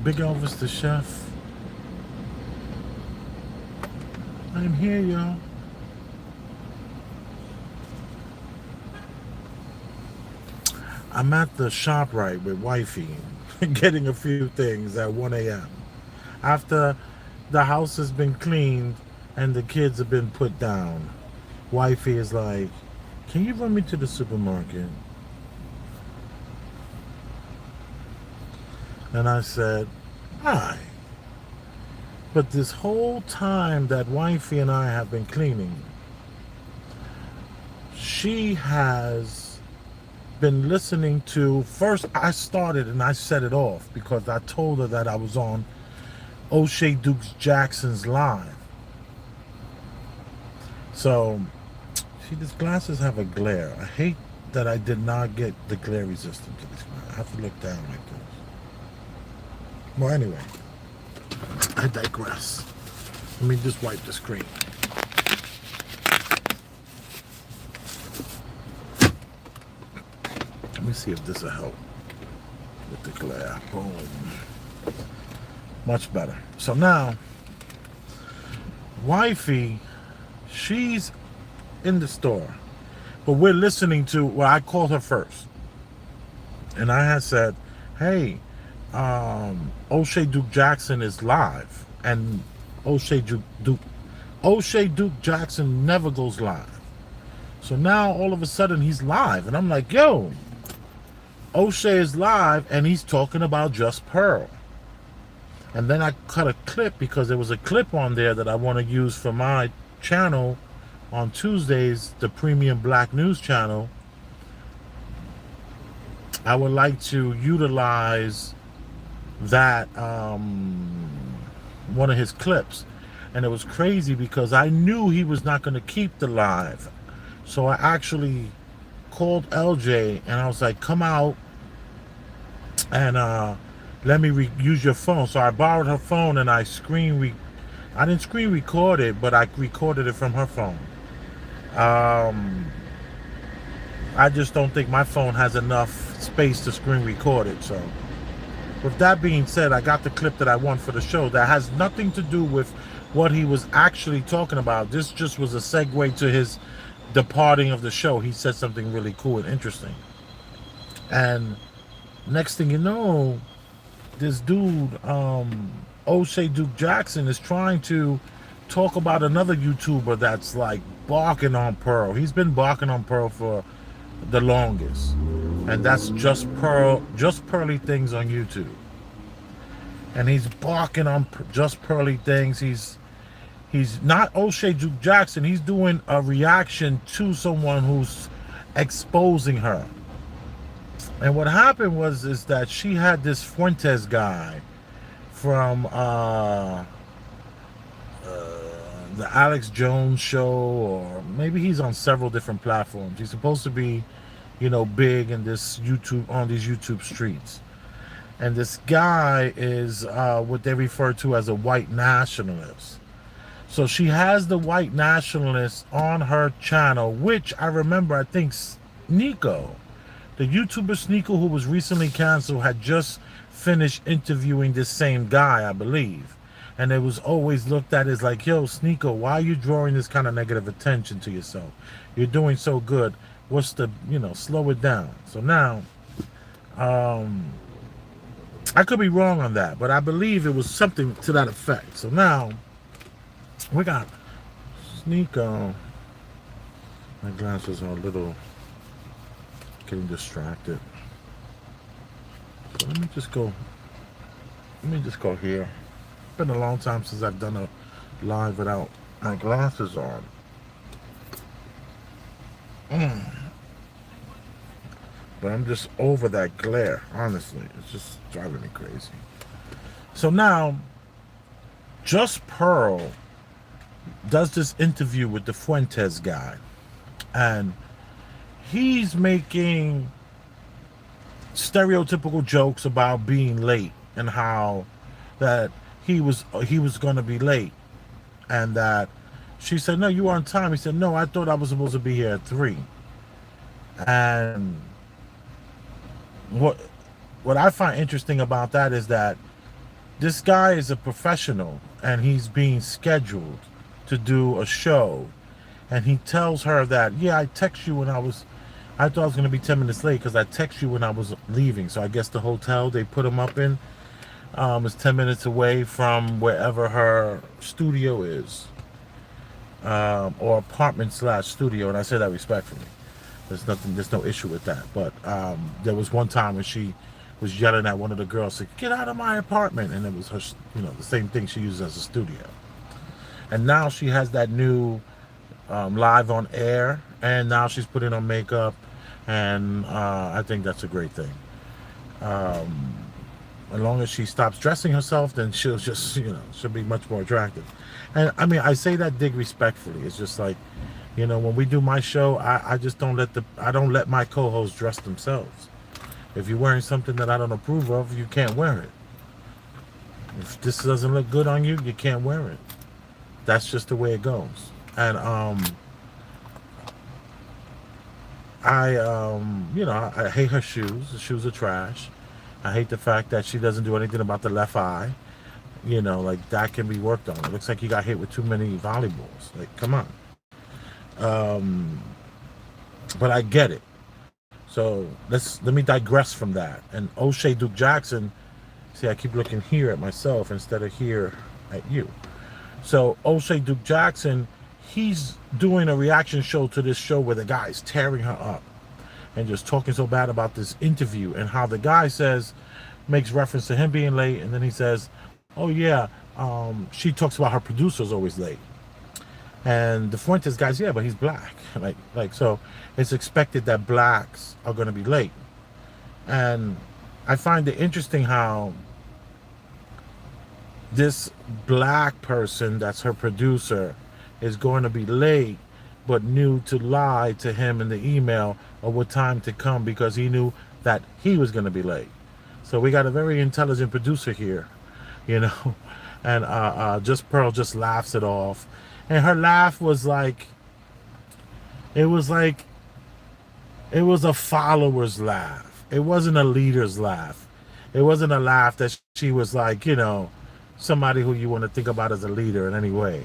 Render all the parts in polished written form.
Big Elvis the chef. I'm here, y'all. I'm at the ShopRite with wifey, getting a few things at 1 a.m. After the house has been cleaned and the kids have been put down. Wifey is like, can you run me to the supermarket? And I said, hi. But this whole time that wifey and I have been cleaning, she has been listening to, first I started and I set it off because I told her that I was on O'Shea Dukes Jackson's live. So, see, these glasses have a glare. I hate that I did not get the glare resistant to these glasses. I have to look down like this. Well, anyway, I digress. Let me just wipe the screen. Let me see if this will help with the glare. Boom. Much better. So now, wifey, she's in the store, but we're listening to, well, I called her first. And I had said, hey, O'Shea Duke Jackson is live. And O'Shea Duke Jackson never goes live. So now all of a sudden he's live. And I'm like, yo, O'Shea is live and he's talking about Just Pearl. And then I cut a clip because there was a clip on there that I want to use for my channel on Tuesdays, the Premium Black News channel. I would like to utilize that one of his clips. And it was crazy because I knew he was not going to keep the live. So I actually called LJ and I was like, come out and let me use your phone. So I borrowed her phone and I didn't screen record it, but I recorded it from her phone. I just don't think my phone has enough space to screen record it. So with that being said, I got the clip that I want for the show that has nothing to do with what he was actually talking about. This just was a segue to his departing of the show. He said something really cool and interesting. And next thing you know, this dude, O'Shea Duke Jackson, is trying to talk about another YouTuber that's like barking on Pearl. He's been barking on Pearl for the longest. And that's Just Pearly Things on YouTube. And he's barking on Just Pearly Things. He's not O'Shea Duke Jackson. He's doing a reaction to someone who's exposing her. And what happened is that she had this Fuentes guy from the Alex Jones show, or maybe he's on several different platforms. He's supposed to be, big in this YouTube, on these YouTube streets. And this guy is what they refer to as a white nationalist. So she has the white nationalist on her channel, which I remember, I think Sneeko, the YouTuber Sneeko, who was recently canceled, had just finished interviewing this same guy, I believe. And it was always looked at as like, yo, Sneeko, why are you drawing this kind of negative attention to yourself? You're doing so good. What's the, slow it down. So now, I could be wrong on that, but I believe it was something to that effect. So now, we got Sneeko. My glasses are a little getting distracted. But let me just go here. It's been a long time since I've done a live without my glasses on. But I'm just over that glare, honestly. It's just driving me crazy. So now, Just Pearl does this interview with the Fuentes guy. And he's making stereotypical jokes about being late and how that he was going to be late, and that she said, no, you were on time. He said, no, I thought I was supposed to be here at 3. And what I find interesting about that is that This guy is a professional and he's being scheduled to do a show. And he tells her that, yeah, I text you when I thought I was going to be 10 minutes late because I text you when I was leaving. So I guess the hotel they put him up in is 10 minutes away from wherever her studio is, or apartment slash studio. And I say that respectfully. There's no issue with that. But there was one time when she was yelling at one of the girls, said, "Get out of my apartment!" And it was her, the same thing she uses as a studio. And now she has that new live on air, and now she's putting on makeup, and I think that's a great thing. As long as she stops dressing herself, then she'll just, she'll be much more attractive. And I mean, I say that dig respectfully. It's just like, when we do my show, I just I don't let my co-hosts dress themselves. If you're wearing something that I don't approve of, you can't wear it. If this doesn't look good on you, you can't wear it. That's just the way it goes. And I hate her shoes. The shoes are trash. I hate the fact that she doesn't do anything about the left eye. Like that can be worked on. It looks like you got hit with too many volleyballs. Like, come on. But I get it. So let me digress from that. And O'Shea Duke Jackson, see, I keep looking here at myself instead of here at you. So O'Shea Duke Jackson, he's doing a reaction show to this show where the guy's tearing her up and just talking so bad about this interview, and how the guy makes reference to him being late, and then he says, oh yeah, she talks about her producer's always late. And the Fuentes guy's, yeah, but he's black. Like so it's expected that blacks are going to be late. And I find it interesting how this black person that's her producer is going to be late, but knew to lie to him in the email of what time to come because he knew that he was going to be late. So we got a very intelligent producer here, and Just Pearl just laughs it off. And her laugh was like, it was a follower's laugh. It wasn't a leader's laugh. It wasn't a laugh that she was like, somebody who you want to think about as a leader in any way.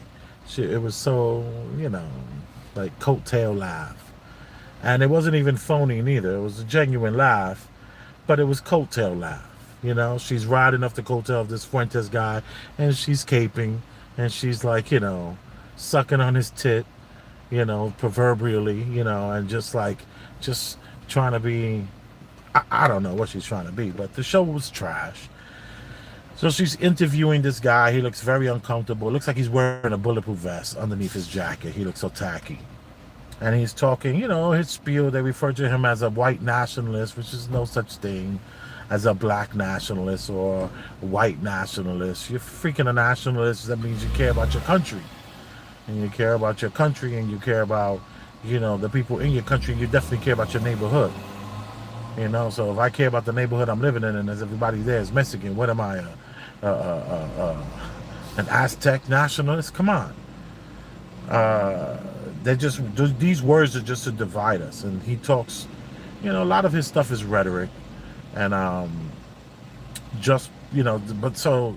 It was so, like coattail laugh. And it wasn't even phony neither. It was a genuine laugh, but it was coattail laugh. She's riding off the coattail of this Fuentes guy, and she's caping, and she's like, sucking on his tit, proverbially, and just trying to be, I don't know what she's trying to be, but the show was trash. So she's interviewing this guy. He looks very uncomfortable. It looks like he's wearing a bulletproof vest underneath his jacket. He looks so tacky. And he's talking, his spiel. They refer to him as a white nationalist, which is no such thing as a black nationalist or a white nationalist. You're freaking a nationalist. That means you care about your country. And you care about your country, and you care about, the people in your country. You definitely care about your neighborhood. So if I care about the neighborhood I'm living in, and as everybody there is Mexican, what am I, an Aztec nationalist? Come on. These words are just to divide us. And he talks, a lot of his stuff is rhetoric, and but so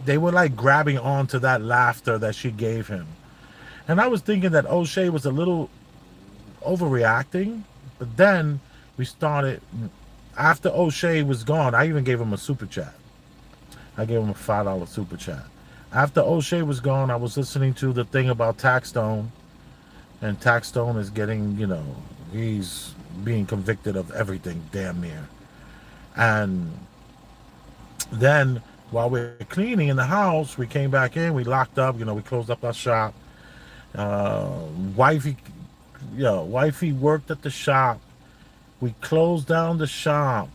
they were like grabbing onto that laughter that she gave him. And I was thinking that O'Shea was a little overreacting, but then we started, after O'Shea was gone, I even gave him a super chat. I gave him a $5 super chat. After O'Shea was gone, I was listening to the thing about Taxstone, and Taxstone is getting, he's being convicted of everything, damn near. And then while we're cleaning in the house, we came back in, we locked up, we closed up our shop. Wifey worked at the shop. We closed down the shop.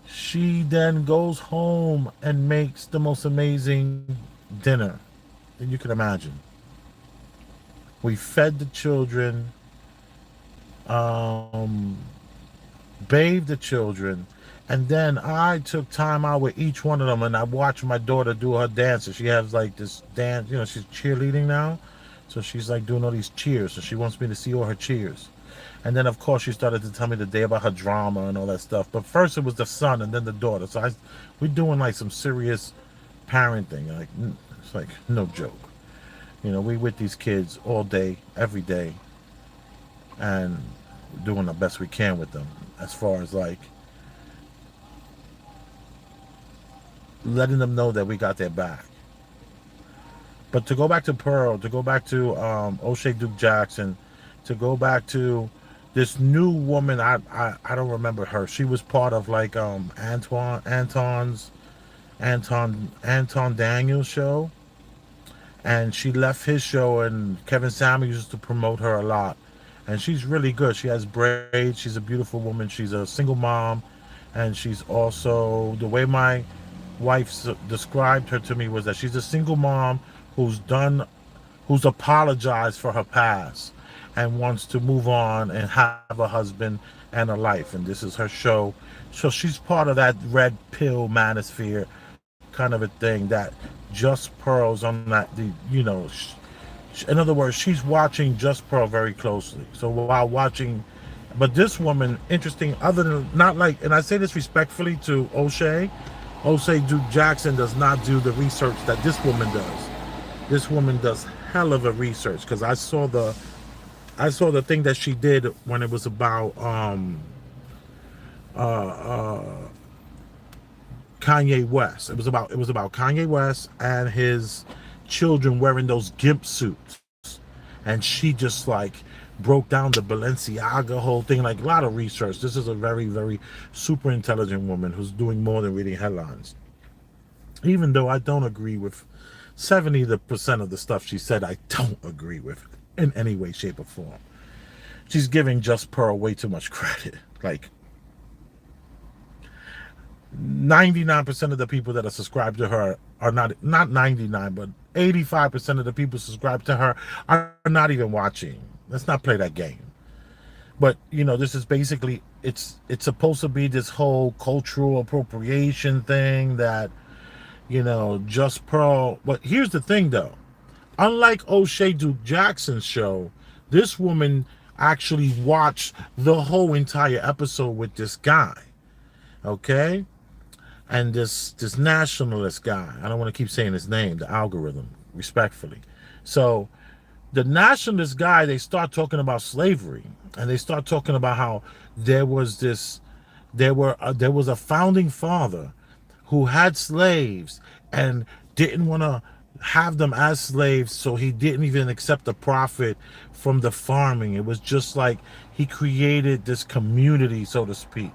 She then goes home and makes the most amazing dinner that you can imagine. We fed the children, bathed the children, and then I took time out with each one of them, and I watched my daughter do her dances. She has like this dance, she's cheerleading now, so she's like doing all these cheers. So she wants me to see all her cheers. And then, of course, she started to tell me the day about her drama and all that stuff. But first it was the son and then the daughter. So we're doing like some serious parenting. Like, it's like no joke. You know, we with these kids all day, every day, and doing the best we can with them as far as like letting them know that we got their back. But to go back to Pearl, to go back to O'Shea Duke Jackson, to go back to this new woman, I don't remember her. She was part of like Anton Daniels show, and she left his show, and Kevin Samuels used to promote her a lot. And she's really good. She has braids. She's a beautiful woman. She's a single mom, and she's also, the way my wife described her to me was that she's a single mom who's apologized for her past and wants to move on and have a husband and a life. And this is her show. So she's part of that red pill manosphere kind of a thing that Just Pearls on that, in other words, she's watching Just Pearl very closely. So while watching, but this woman, interesting, other than, not like, and I say this respectfully to O'Shea Duke Jackson does not do the research that this woman does. This woman does hell of a research, because I saw the thing that she did when it was about Kanye West. It was about Kanye West and his children wearing those gimp suits, and she just like broke down the Balenciaga whole thing, like a lot of research. This is a very, very super intelligent woman who's doing more than reading headlines. Even though I don't agree with 70% of the stuff she said, I don't agree with in any way, shape, or form. She's giving Just Pearl way too much credit. Like 99% of the people that are subscribed to her are not 99, but 85% of the people subscribed to her are not even watching. Let's not play that game. But this is basically, it's supposed to be this whole cultural appropriation thing that Just Pearl. But here's the thing though, unlike O'Shea Duke Jackson's show, this woman actually watched the whole entire episode with this guy, okay? And this nationalist guy, I don't want to keep saying his name, the algorithm, respectfully. So the nationalist guy, they start talking about slavery, and they start talking about how there was a founding father who had slaves and didn't want to have them as slaves, so he didn't even accept the profit from the farming. It was just like he created this community, so to speak,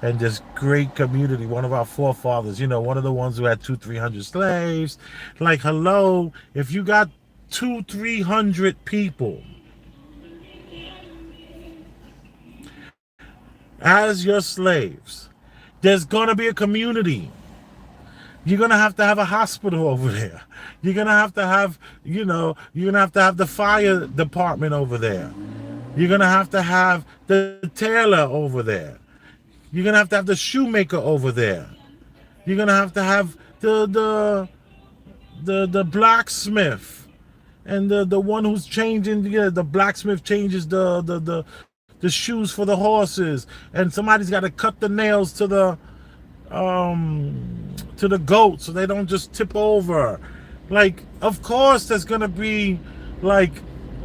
and this great community. One of our forefathers, one of the ones who had 200-300 slaves. Like, hello, if you got 200-300 people as your slaves, there's gonna be a community. You're gonna have to have a hospital over there. You're gonna have to have, the fire department over there. You're gonna have to have the tailor over there. You're gonna have to have the shoemaker over there. You're gonna have to have the blacksmith, and the one who's changing the blacksmith changes the shoes for the horses, and somebody's got to cut the nails to the goat so they don't just tip over. Like, of course there's gonna be like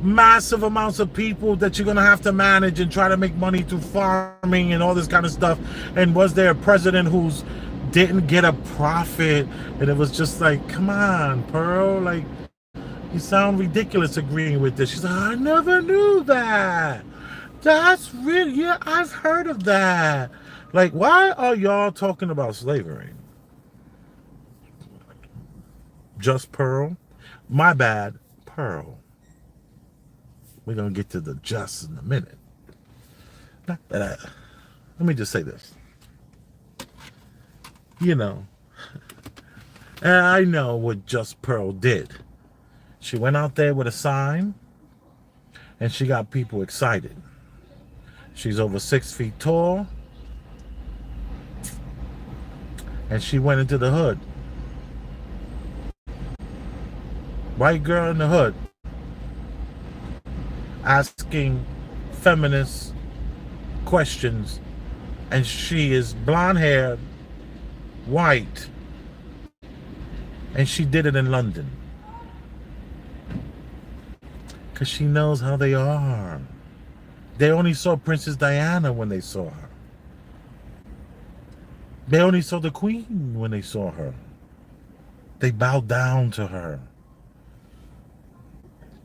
massive amounts of people that you're gonna have to manage and try to make money through farming and all this kind of stuff. And was there a president who's didn't get a profit? And it was just like, come on, Pearl, like, you sound ridiculous agreeing with this. She's like, I never knew that. That's really, yeah, I've heard of that. Like, why are y'all talking about slavery? Just Pearl? My bad, Pearl. We're going to get to the just in a minute. Let me just say this. And I know what Just Pearl did. She went out there with a sign, and she got people excited. She's over 6 feet tall, and she went into the hood. White girl in the hood, asking feminist questions, and she is blonde haired, white, And she did it in London. Because she knows how they are. They only saw Princess Diana when they saw her. They only saw the Queen when they saw her. They bowed down to her.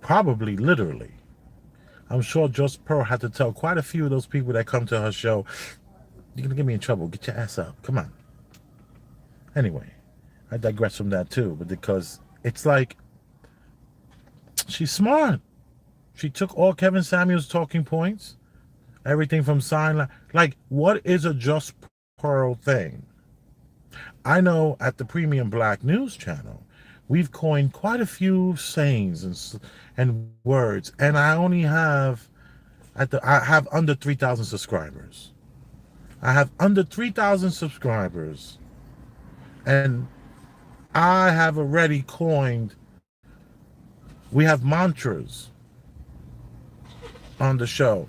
Probably literally. I'm sure Just Pearl had to tell quite a few of those people that come to her show, you're going to get me in trouble. Get your ass up. Come on. Anyway, I digress from that too, but because it's like, she's smart. She took all Kevin Samuels' talking points, everything from sign like, what is a Just Pearl thing? I know at the Premium Black News Channel, we've coined quite a few sayings and words, and I only have I have under 3,000 subscribers. I have under 3,000 subscribers, and I have already coined. We have mantras on the show.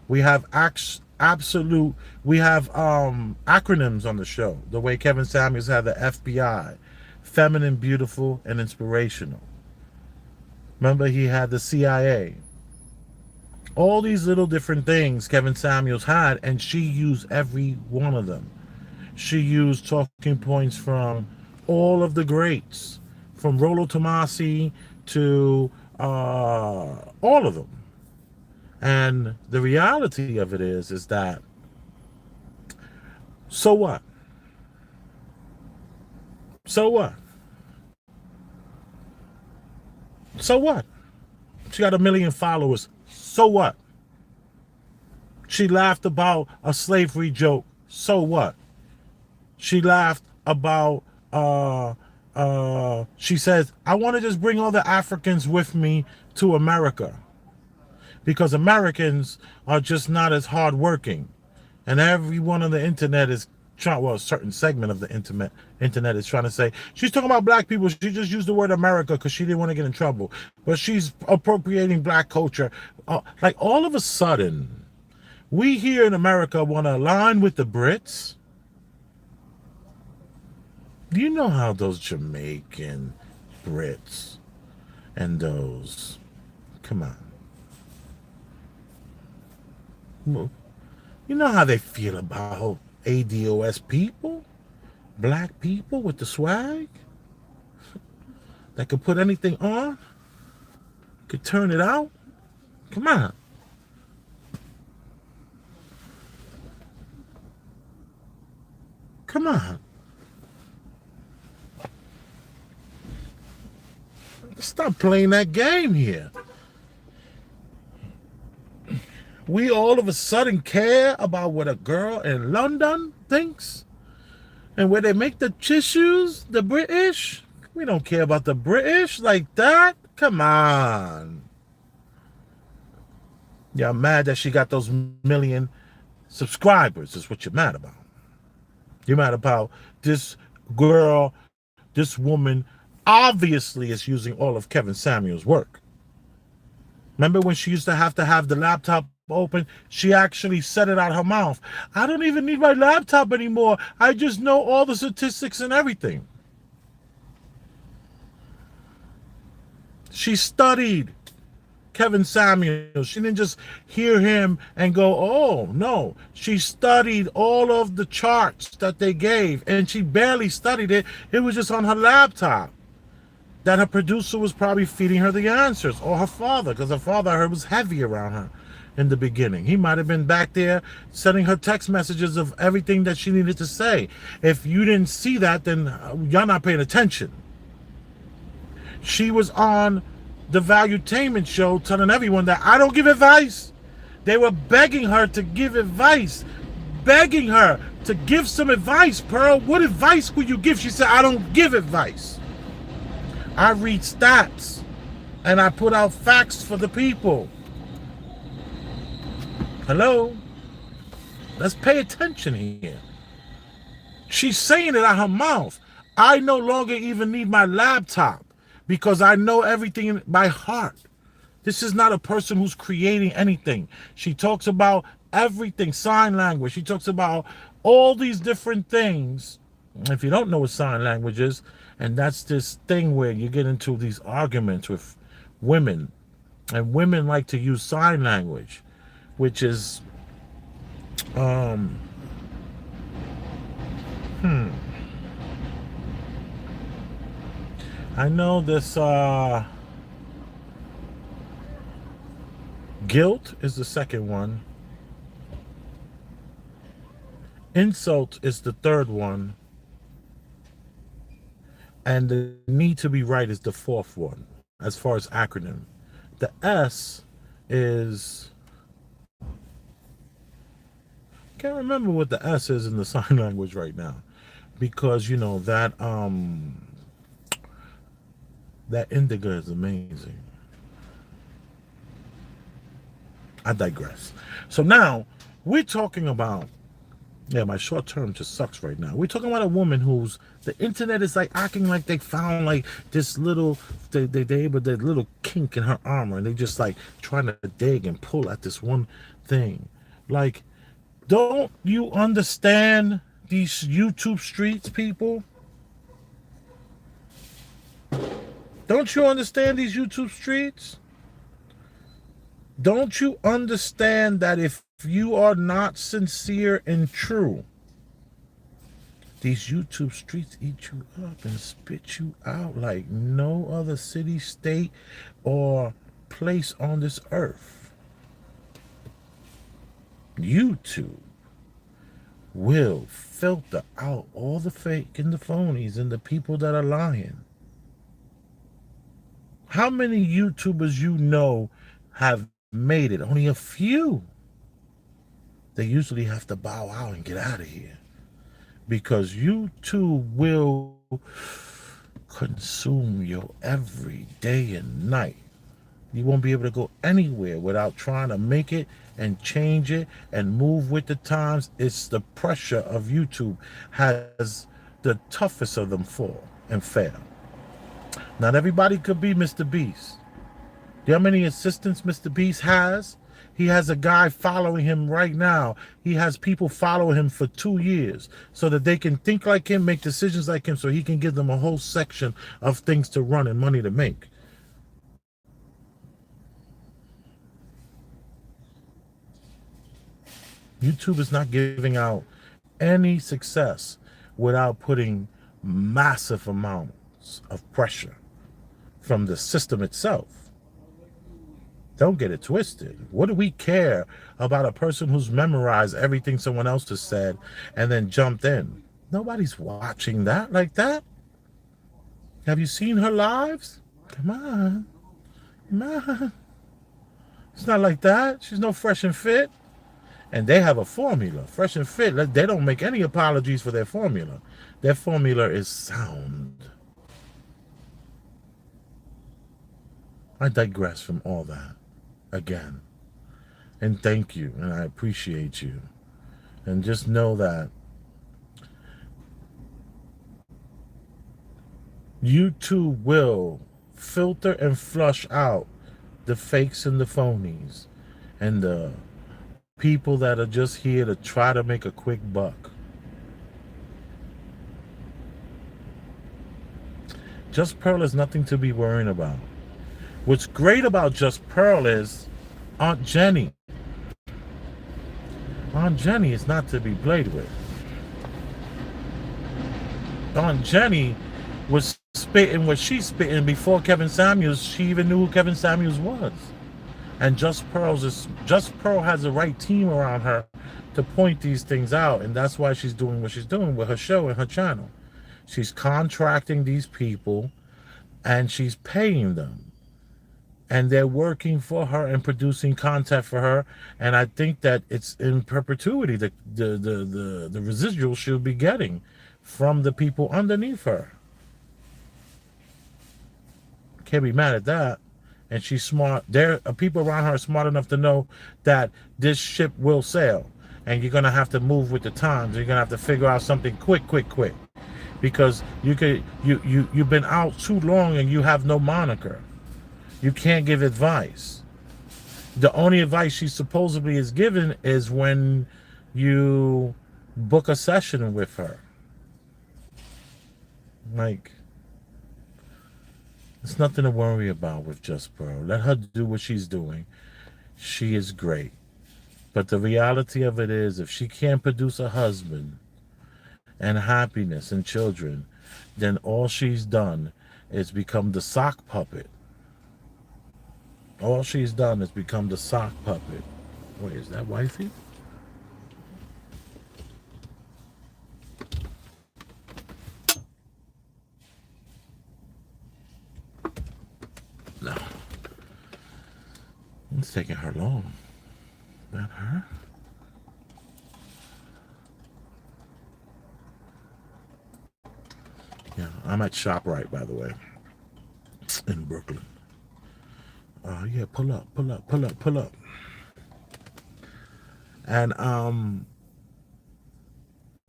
We have absolute. We have acronyms on the show. The way Kevin Samuels had the FBI, feminine, beautiful, and inspirational. Remember, he had the CIA. All these little different things Kevin Samuels had, and she used every one of them. She used talking points from all of the greats, from Rollo Tomasi to all of them. And the reality of it is that, so what? So what? So what? She got 1 million followers. So what? She laughed about a slavery joke. So what? She laughed about, she says, I want to just bring all the Africans with me to America, because Americans are just not as hardworking. And everyone on the internet is trying, well, a certain segment of the internet is trying to say, she's talking about black people. She just used the word America because she didn't want to get in trouble. But she's appropriating black culture. Like all of a sudden, we here in America want to align with the Brits. Do you know how those Jamaican Brits and those, come on. You know how they feel about ADOS people? Black people with the swag? That could put anything on? Could turn it out? Come on. Come on. Stop playing that game here. We all of a sudden care about what a girl in London thinks? And where they make the tissues, the British? We don't care about the British like that. Come on. You're mad that she got those 1 million subscribers is what you're mad about. You're mad about this girl, this woman obviously is using all of Kevin Samuels' work. Remember when she used to have the laptop open? She actually said it out her mouth. I don't even need my laptop anymore. I just know all the statistics and everything. She studied Kevin Samuels. She didn't just hear him and go, oh, no. She studied all of the charts that they gave, and she barely studied it. It was just on her laptop that her producer was probably feeding her the answers, or her father, because her father, I heard, was heavy around her in the beginning. He might have been back there sending her text messages of everything that she needed to say. If you didn't see that, then y'all not paying attention. She was on the Valuetainment show telling everyone that I don't give advice. They were begging her to give advice, begging her to give some advice. Pearl, what advice will you give? She said, I don't give advice. I read stats and I put out facts for the people. Hello? Let's pay attention here. She's saying it out her mouth. I no longer even need my laptop because I know everything by heart. This is not a person who's creating anything. She talks about everything, sign language. She talks about all these different things, if you don't know what sign language is, and that's this thing where you get into these arguments with women, and women like to use sign language, which is, um, I know this, guilt is the second one. Insult is the third one. And the need to be right is the fourth one, as far as acronym. The S is, can't remember what the S is in the sign language right now, because you know that indigo is amazing. I digress. So now we're talking about, yeah, my short term just sucks right now. We're talking about a woman who's, the internet is like acting like they found like this little, they able, the little kink in her armor, and they just like trying to dig and pull at this one thing. Like, don't you understand these YouTube streets, people? Don't you understand these YouTube streets? Don't you understand that if you are not sincere and true, these YouTube streets eat you up and spit you out like no other city, state, or place on this earth? YouTube will filter out all the fake and the phonies and the people that are lying. How many YouTubers you know have made it? Only a few. They usually have to bow out and get out of here, because YouTube will consume your every day and night. You won't be able to go anywhere without trying to make it and change it and move with the times. It's the pressure of YouTube has the toughest of them fall and fail. Not everybody could be Mr. Beast. Do you know how many assistants Mr. Beast has? He has a guy following him right now. He has people following him for 2 years so that they can think like him, make decisions like him, so he can give them a whole section of things to run and money to make. YouTube is not giving out any success without putting massive amounts of pressure from the system itself. Don't get it twisted. What do we care about a person who's memorized everything someone else has said and then jumped in? Nobody's watching that like that. Have you seen her lives? Come on. Come on. It's not like that. She's no Fresh and Fit. And they have a formula. Fresh and Fit, they don't make any apologies for their formula. Their formula is sound. I digress from all that again. And thank you, and I appreciate you. And just know that YouTube will filter and flush out the fakes and the phonies and the people that are just here to try to make a quick buck. Just Pearl is nothing to be worrying about. What's great about Just Pearl is Aunt Jenny. Aunt Jenny is not to be played with. Aunt Jenny was spitting what she's spitting before Kevin Samuels. She even knew who Kevin Samuels was. And Just Pearl has the right team around her to point these things out, and that's why she's doing what she's doing with her show and her channel. She's contracting these people, and she's paying them, and they're working for her and producing content for her. And I think that it's in perpetuity the residual she'll be getting from the people underneath her. Can't be mad at that. And she's smart. There are people around her smart enough to know that this ship will sail, and you're gonna have to move with the times. You're gonna have to figure out something quick, because you've been out too long and you have no moniker. You can't give advice. The only advice she supposedly is given is when you book a session with her. Like, it's nothing to worry about with Just Bro. Let her do what she's doing. She is great. But the reality of it is, if she can't produce a husband and happiness and children, then all she's done is become the sock puppet. All she's done is become the sock puppet. Wait, is that wifey? No. It's taking her long. That her? Yeah, I'm at ShopRite, by the way, in Brooklyn. Yeah, pull up, pull up, pull up, pull up. And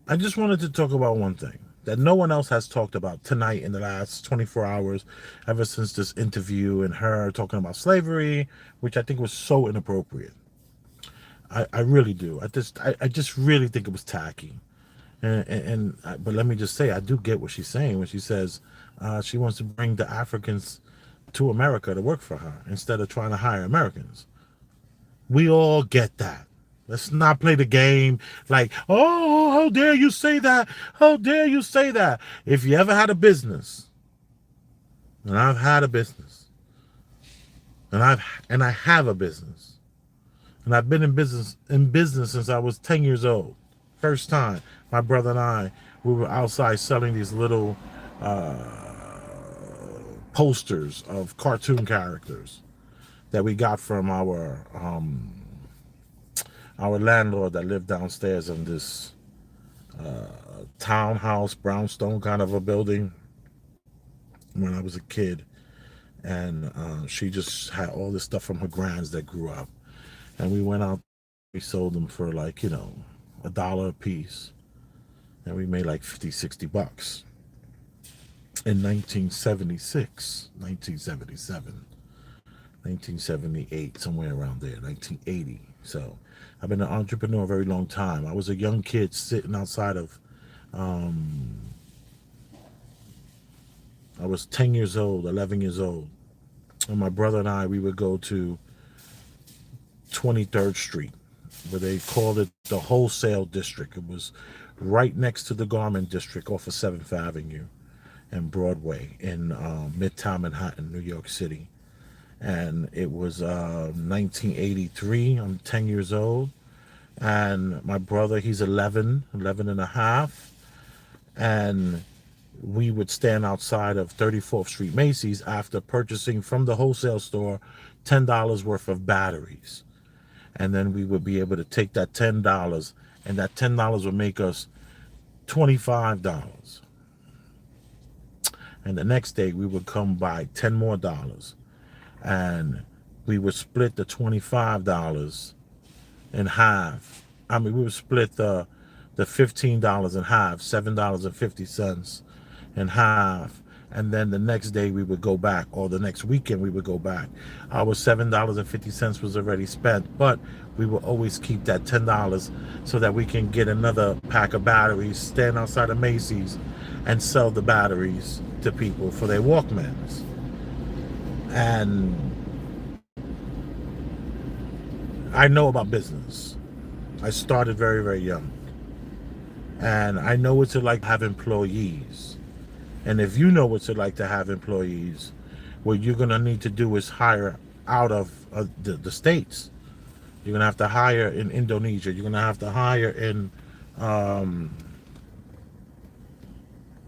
I just wanted to talk about one thing that no one else has talked about tonight in the last 24 hours, ever since this interview and her talking about slavery, which I think was so inappropriate. I really do. I just really think it was tacky. But let me just say, I do get what she's saying when she says she wants to bring the Africans to America to work for her instead of trying to hire Americans. We all get that. Let's not play the game like, oh, how dare you say that? How dare you say that? If you ever had a business, and I've had a business, and I have a business, and I've been in business since I was 10 years old. First time, my brother and I, we were outside selling these little posters of cartoon characters that we got from our landlord that lived downstairs in this townhouse, brownstone kind of a building when I was a kid. And she just had all this stuff from her grands that grew up. And we went out, we sold them for like, $1 a piece. And we made like 50, 60 bucks. In 1976, 1977, 1978, somewhere around there, 1980. So I've been an entrepreneur a very long time. I was a young kid sitting outside of, I was 10 years old, 11 years old. And my brother and I, we would go to 23rd Street, where they called it the wholesale district. It was right next to the garment district off of 7th Avenue and Broadway in Midtown Manhattan, New York City. And it was 1983. I'm 10 years old. And my brother, he's 11 and a half. And we would stand outside of 34th Street Macy's after purchasing from the wholesale store $10 worth of batteries. And then we would be able to take that $10, and that $10 would make us $25. And the next day we would come buy 10 more dollars, and we would split the $25 in half. I mean, we would split the $15 in half, $7.50 in half. And then the next day we would go back, or the next weekend we would go back. Our $7.50 was already spent, but we will always keep that $10 so that we can get another pack of batteries, stand outside of Macy's, and sell the batteries to people for their Walkmans. And I know about business. I started very, very young. And I know what it's like to have employees. And if you know what it's like to have employees, what you're going to need to do is hire out of the States. You're going to have to hire in Indonesia. You're going to have to hire in... the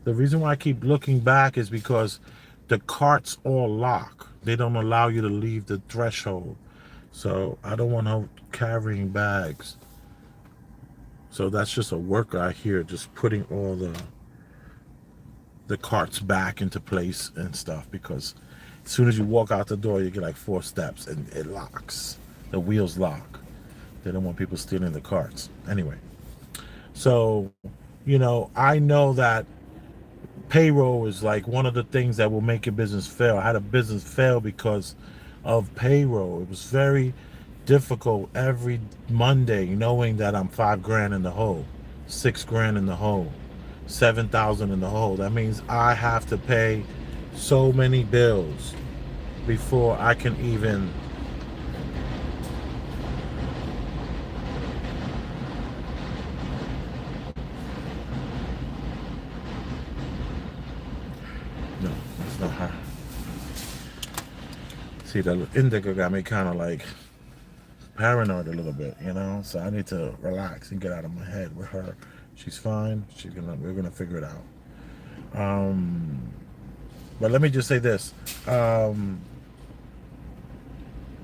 reason why I keep looking back is because the carts all lock. They don't allow you to leave the threshold. So I don't want to carrying bags. So that's just a worker out here just putting all the carts back into place and stuff, because as soon as you walk out the door, you get like 4 steps and it locks. The wheels lock. They don't want people stealing the carts. Anyway, so, I know that payroll is like one of the things that will make your business fail. I had a business fail because of payroll. It was very difficult every Monday knowing that I'm $5 grand in the hole, $6 grand in the hole, 7,000 in the hole. That means I have to pay so many bills before I can even. No, it's not her. See, the indica got me kind of like paranoid a little bit, you know. So I need to relax and get out of my head with her. She's fine. We're gonna figure it out. But let me just say this: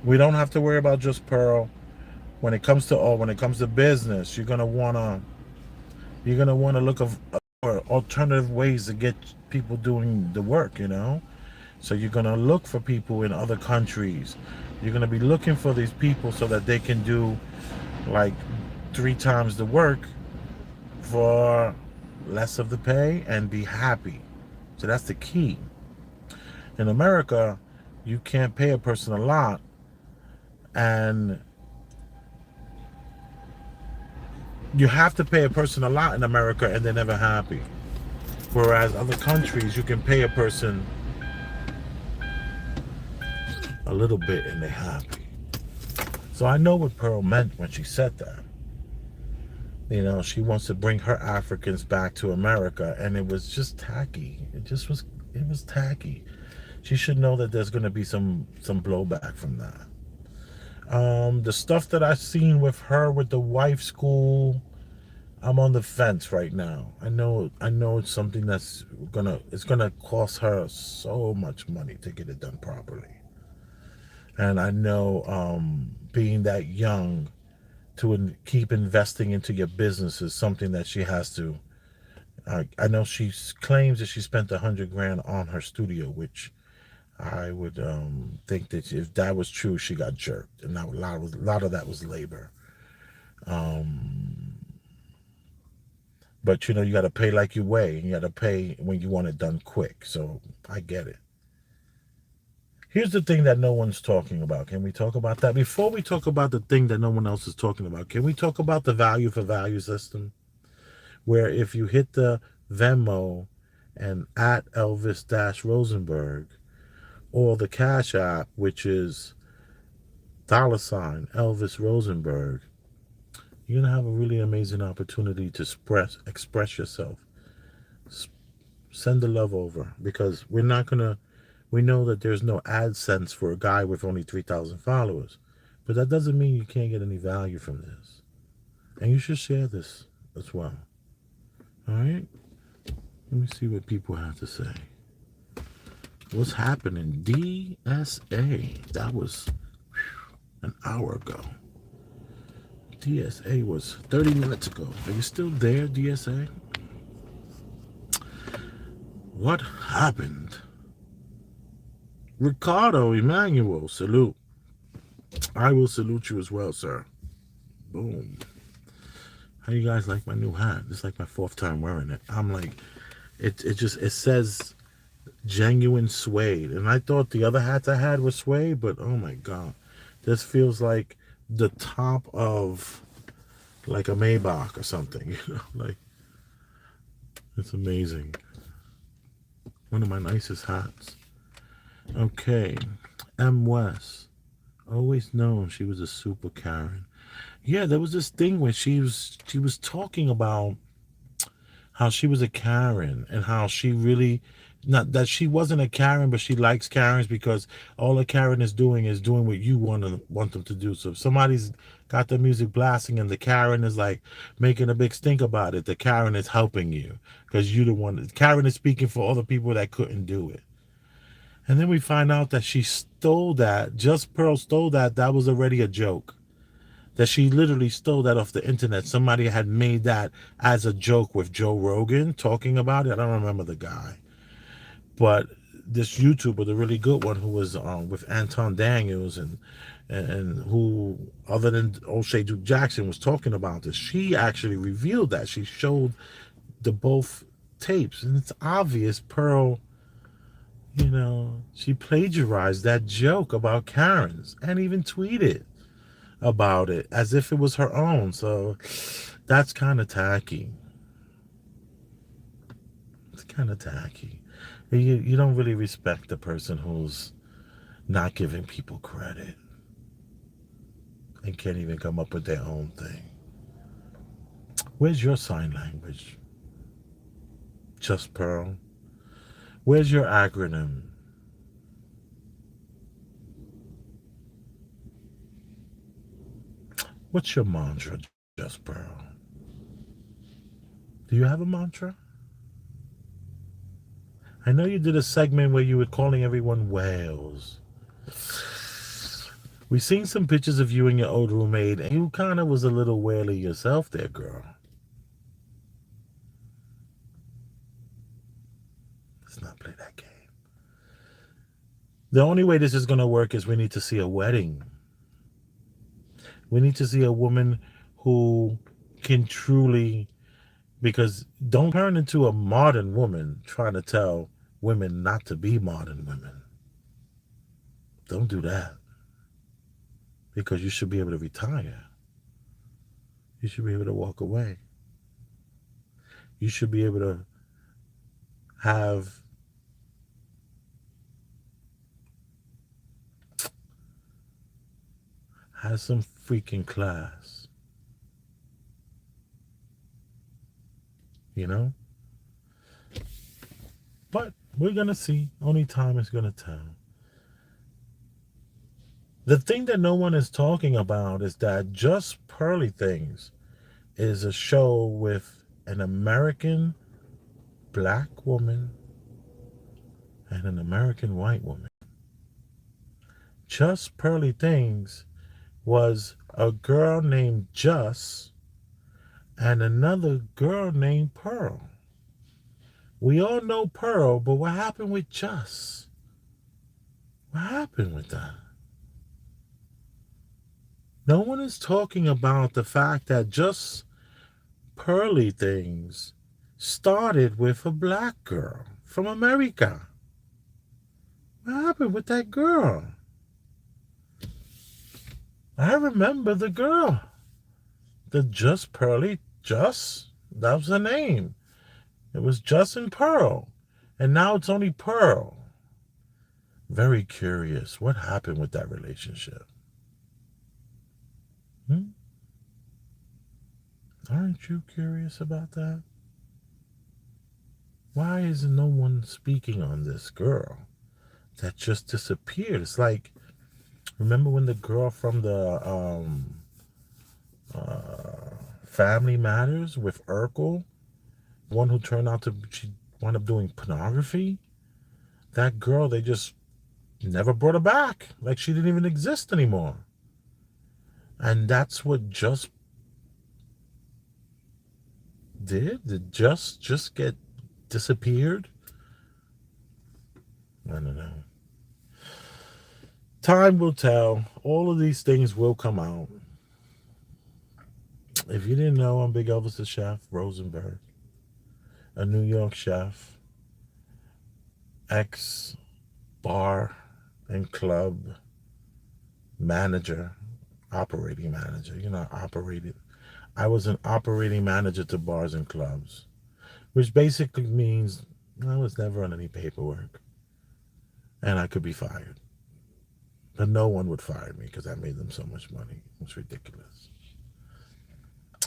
we don't have to worry about just Pearl. When it comes to business, you're gonna wanna look for alternative ways to get people doing the work, you know. So you're gonna look for people in other countries. You're gonna be looking for these people so that they can do like 3 times the work for less of the pay and be happy. So that's the key. In America, you can't pay a person a lot and you have to pay a person a lot in America and they're never happy. Whereas other countries, you can pay a person a little bit and they're happy. So I know what Pearl meant when she said that. You know, she wants to bring her Africans back to America, and it was just tacky. It was tacky. She should know that there's going to be some blowback from that. The stuff that I've seen with her with the wife school, I'm on the fence right now. I know it's something it's gonna cost her so much money to get it done properly. And I know being that young to keep investing into your business is something that she has to. I know she claims that she spent 100 grand on her studio, which I would think that if that was true, she got jerked, and a lot of that was labor. But you know, you got to pay like you weigh, and you got to pay when you want it done quick. So I get it. Here's the thing that no one's talking about. Can we talk about that? Before we talk about the thing that no one else is talking about, can we talk about the value for value system? Where if you hit the Venmo and at Elvis Rosenberg, or the Cash App, which is $ Elvis Rosenberg, you're going to have a really amazing opportunity to express yourself. Send the love over, because we know that there's no AdSense for a guy with only 3,000 followers. But that doesn't mean you can't get any value from this. And you should share this as well. All right? Let me see what people have to say. What's happening? DSA. That was an hour ago. DSA was 30 minutes ago. Are you still there, DSA? What happened? Ricardo Emmanuel, salute. I will salute you as well, sir. Boom. How you guys like my new hat? It's like my 4th time wearing it. I'm like, it says genuine suede. And I thought the other hats I had were suede, but oh my God. This feels like the top of like a Maybach or something, you know, like it's amazing. One of my nicest hats. Okay. M. West. Always known she was a super Karen. Yeah, there was this thing where she was talking about how she was a Karen and how she really, not that she wasn't a Karen, but she likes Karens because all a Karen is doing what you want them to do. So if somebody's got the music blasting and the Karen is like making a big stink about it, the Karen is helping you because you the one. Karen is speaking for other people that couldn't do it. And then we find out that she stole that. Just Pearl stole that. That was already a joke. That she literally stole that off the internet. Somebody had made that as a joke with Joe Rogan talking about it. I don't remember the guy. But this YouTuber, the really good one, who was with Anton Daniels and who, other than O'Shea Duke Jackson, was talking about this, she actually revealed that. She showed the both tapes. And it's obvious Pearl, you know, she plagiarized that joke about Karens and even tweeted about it as if it was her own. So that's kind of tacky. kind of tacky. You don't really respect the person who's not giving people credit and can't even come up with their own thing. Where's your sign language? Just Pearl. Where's your acronym? What's your mantra, Just Pearl? Do you have a mantra? I know you did a segment where you were calling everyone whales. We seen some pictures of you and your old roommate, and you kind of was a little whaley yourself there, girl. Let's not play that game. The only way this is going to work is we need to see a wedding. We need to see a woman who can truly, because don't turn into a modern woman trying to tell women not to be modern women. Don't do that. Because you should be able to retire. You should be able to walk away. You should be able to have some freaking class. You know? But we're going to see. Only time is going to tell. The thing that no one is talking about is that Just Pearly Things is a show with an American black woman and an American white woman. Just Pearly Things was a girl named Just and another girl named Pearl. We all know Pearl, but what happened with Just? What happened with that? No one is talking about the fact that Just Pearly Things started with a black girl from America. What happened with that girl? I remember the girl. The Just Pearly, Just, that was her name. It was Just and Pearl. And now it's only Pearl. Very curious. What happened with that relationship? Aren't you curious about that? Why is no one speaking on this girl that just disappeared? It's like, remember when the girl from the Family Matters with Urkel, one who turned out to, she wound up doing pornography? That girl, they just never brought her back. Like she didn't even exist anymore. And that's what Just did? Did Just get disappeared? I don't know. Time will tell. All of these things will come out. If you didn't know, I'm Big Elvis' chef, Rosenberg, a New York chef, ex-bar and club manager, operating manager. You know, I was an operating manager to bars and clubs, which basically means I was never on any paperwork and I could be fired. But no one would fire me because I made them so much money. It was ridiculous.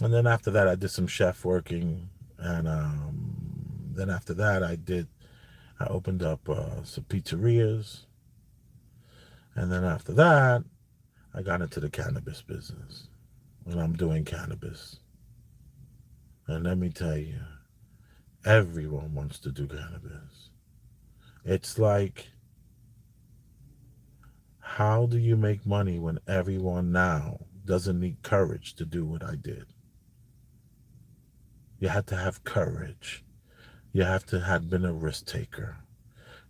And then after that, I did some chef working. And then after that, I opened up some pizzerias. And then after that, I got into the cannabis business. And I'm doing cannabis. And let me tell you, everyone wants to do cannabis. It's like, how do you make money when everyone now doesn't need courage to do what I did? You had to have courage. You have to have been a risk taker.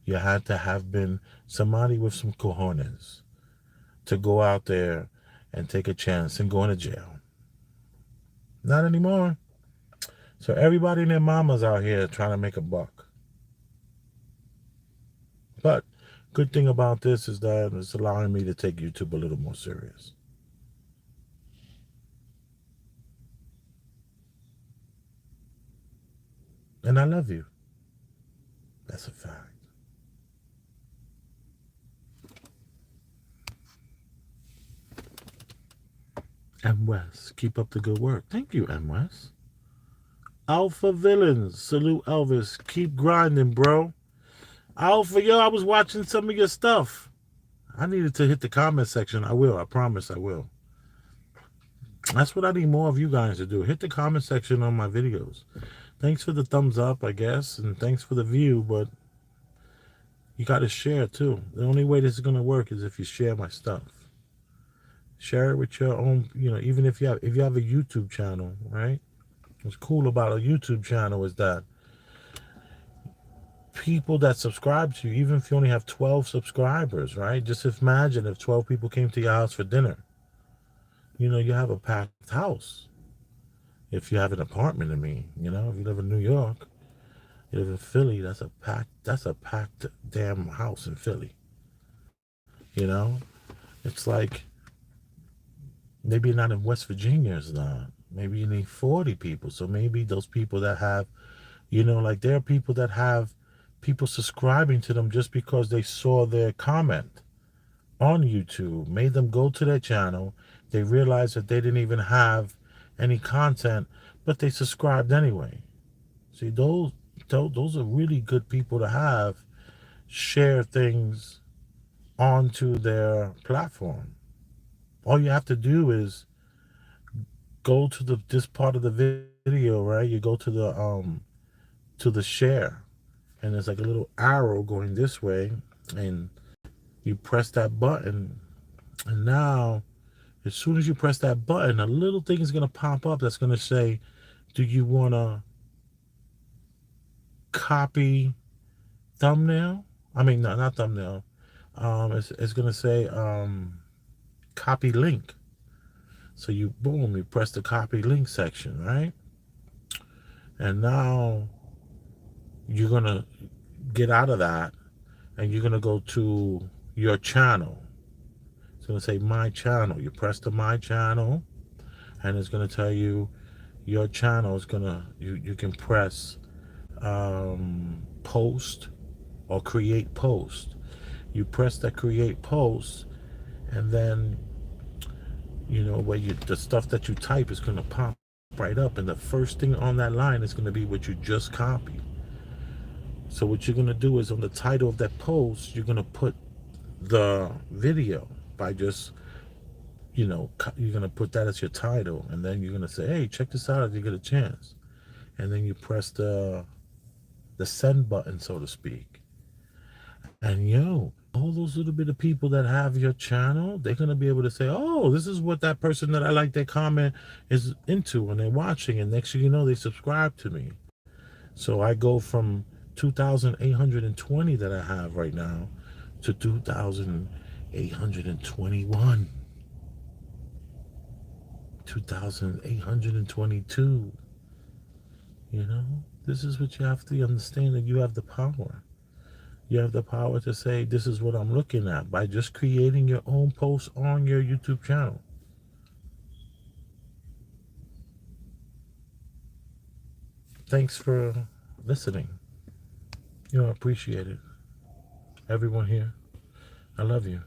You had to have been somebody with some cojones to go out there and take a chance and go into jail. Not anymore. So everybody and their mamas out here trying to make a buck. But good thing about this is that it's allowing me to take YouTube a little more serious. And I love you. That's a fact. M. West, keep up the good work. Thank you, M. West. Alpha Villains, salute Elvis. Keep grinding, bro. Alpha, yo, I was watching some of your stuff. I needed to hit the comment section. I will. I promise I will. That's what I need more of you guys to do. Hit the comment section on my videos. Thanks for the thumbs up, I guess, and thanks for the view, but you got to share too. The only way this is going to work is if you share my stuff. Share it with your own, even if you have a YouTube channel, right? What's cool about a YouTube channel is that people that subscribe to you, even if you only have 12 subscribers, right? Just imagine if 12 people came to your house for dinner. You have a packed house. If you have an apartment, if you live in New York, you live in Philly, that's a packed damn house in Philly. It's like maybe not in West Virginia is not. Maybe you need 40 people. So maybe those people that have, like there are people that have people subscribing to them just because they saw their comment on YouTube, made them go to their channel. They realized that they didn't even have any content, but they subscribed anyway. See, those are really good people to have share things onto their platform. All you have to do is go to this part of the video, right? You go to the share, and there's like a little arrow going this way, and you press that button, and now as soon as you press that button, a little thing is going to pop up that's going to say, do you want to copy thumbnail? I mean, no, not thumbnail. It's going to say copy link. So you press the copy link section, right? And now you're going to get out of that, and you're going to go to your channel. It's going to say my channel. You press the my channel, and it's going to tell you your channel is going to, you can press post or create post. You press that create post, and then where the stuff that you type is going to pop right up, and the first thing on that line is going to be what you just copied. So what you're going to do is on the title of that post, you're going to put the video by just you're going to put that as your title, and then you're going to say, hey, check this out if you get a chance. And then you press the send button, so to speak. And all those little bit of people that have your channel, they're going to be able to say, oh, this is what that person that I like their comment is into when they're watching. And next thing you know, they subscribe to me. So I go from 2,820 that I have right now to 2,821. 2,822. This is what you have to understand, that you have the power. You have the power to say, this is what I'm looking at, by just creating your own post on your YouTube channel. Thanks for listening. I appreciate it. Everyone here, I love you.